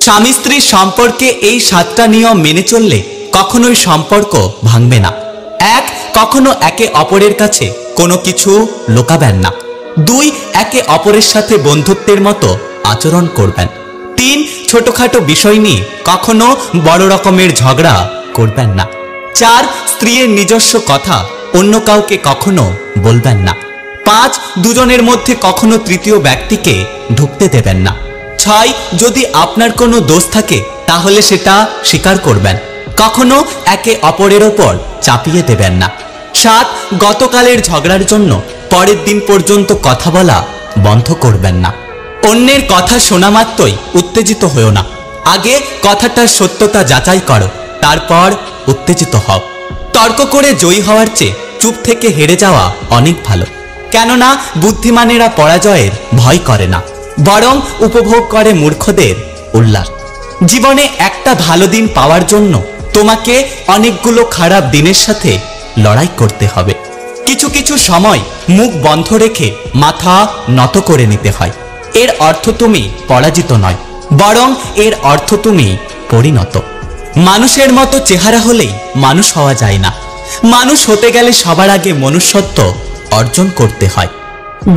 স্বামী স্ত্রীর সম্পর্কে এই 7টা নিয়ম মেনে চললে কখনোই সম্পর্ক ভাঙবে না। 1. কখনো একে অপরের কাছে কোনো কিছু লুকাবেন না। 2. একে অপরের সাথে বন্ধুত্বের মতো আচরণ করবেন। 3. ছোটখাটো বিষয় নিয়ে কখনো বড় রকমের ঝগড়া করবেন না। 4. স্ত্রীর নিজস্ব কথা অন্য কাউকে কখনো বলবেন না। 5. দুজনের মধ্যে কখনো তৃতীয় ব্যক্তিকে ঢুকতে দেবেন না। 6. যদি আপনার কোনো দোষ থাকে তাহলে সেটা স্বীকার করবেন, কখনো একে অপরের ওপর চাপিয়ে দেবেন না। 7. গতকালের ঝগড়ার জন্য পরের দিন পর্যন্ত কথা বলা বন্ধ করবেন না। অন্যের কথা শোনা মাত্রই উত্তেজিত হও না, আগে কথাটার সত্যতা যাচাই করো, তারপর উত্তেজিত হও। তর্ক করে জয়ী হওয়ার চেয়ে চুপ থেকে হেরে যাওয়া অনেক ভালো, কেননা বুদ্ধিমানেরা পরাজয়ের ভয় করে না, বরং উপভোগ করে মূর্খদের উল্লাস। জীবনে একটা ভালো দিন পাওয়ার জন্য তোমাকে অনেকগুলো খারাপ দিনের সাথে লড়াই করতে হবে। কিছু কিছু সময় মুখ বন্ধ রেখে মাথা নত করে নিতে হয়। এর অর্থ তুমি পরাজিত নয়, বরং এর অর্থ তুমি পরিণত। মানুষের মতো চেহারা হলেই মানুষ হওয়া যায় না, মানুষ হতে গেলে সবার আগে মনুষ্যত্ব অর্জন করতে হয়।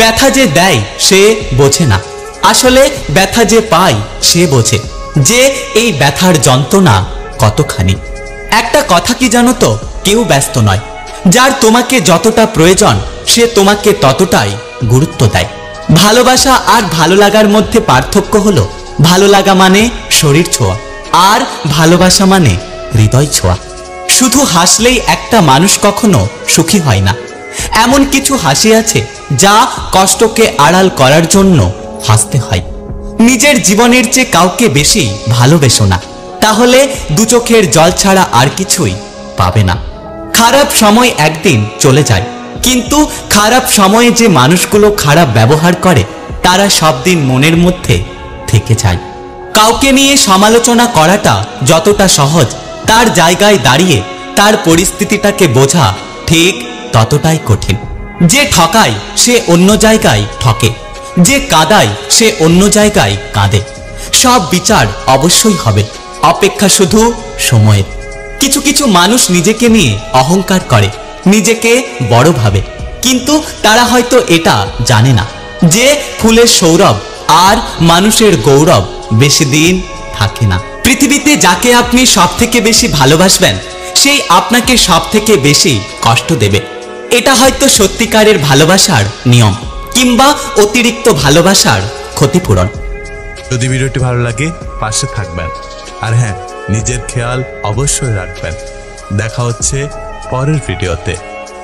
ব্যথা যে দেয় সে বোঝে না, আসলে ব্যথা যে পায় সে বোঝে যে এই ব্যথার যন্ত্রণা কতখানি। একটা কথা কি জানো তো, কেউ ব্যস্ত নয়, যার তোমাকে যতটা প্রয়োজন সে তোমাকে ততটাই গুরুত্ব দেয়। ভালোবাসা আর ভালো লাগার মধ্যে পার্থক্য হলো, ভালো লাগা মানে শরীর ছোঁয়া, আর ভালোবাসা মানে হৃদয় ছোঁয়া। শুধু হাসলেই একটা মানুষ কখনো সুখী হয় না, এমন কিছু হাসি আছে যা কষ্টকে আড়াল করার জন্য হাসতে হয়। নিজের জীবনের চেয়ে কাউকে বেশি ভালোবেসো না, তাহলে দু চোখের জল ছাড়া আর কিছুই পাবে না। খারাপ সময় একদিন চলে যায়, কিন্তু খারাপ সময়ে যে মানুষগুলো খারাপ ব্যবহার করে তারা সব দিন মনের মধ্যে থেকে যায়। কাউকে নিয়ে সমালোচনা করাটা যতটা সহজ, তার জায়গায় দাঁড়িয়ে তার পরিস্থিতিটাকে বোঝা ঠিক ততটাই কঠিন। যে ঠকায় সে অন্য জায়গায় ঠকে, যে কাঁদায় সে অন্য জায়গায় কাঁদে। সব বিচার অবশ্যই হবে, অপেক্ষা শুধু সময়ের। কিছু কিছু মানুষ নিজেকে নিয়ে অহংকার করে, নিজেকে বড় ভাবে, কিন্তু তারা হয়তো এটা জানে না যে ফুলের সৌরভ আর মানুষের গৌরব বেশি দিন থাকে না। পৃথিবীতে যাকে আপনি সব থেকে বেশি ভালোবাসবেন সেই আপনাকে সব থেকে বেশি কষ্ট দেবে। এটা হয়তো সত্যিকারের ভালোবাসার নিয়ম, কিংবা অতিরিক্ত ভালোবাসার ক্ষতিপূরণ। যদি ভিডিওটি ভালো লাগে পাশে থাকবেন, আর হ্যাঁ, নিজের খেয়াল অবশ্যই রাখবেন। দেখা হচ্ছে পরের ভিডিওতে,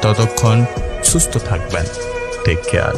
ততক্ষণ সুস্থ থাকবেন। Take care.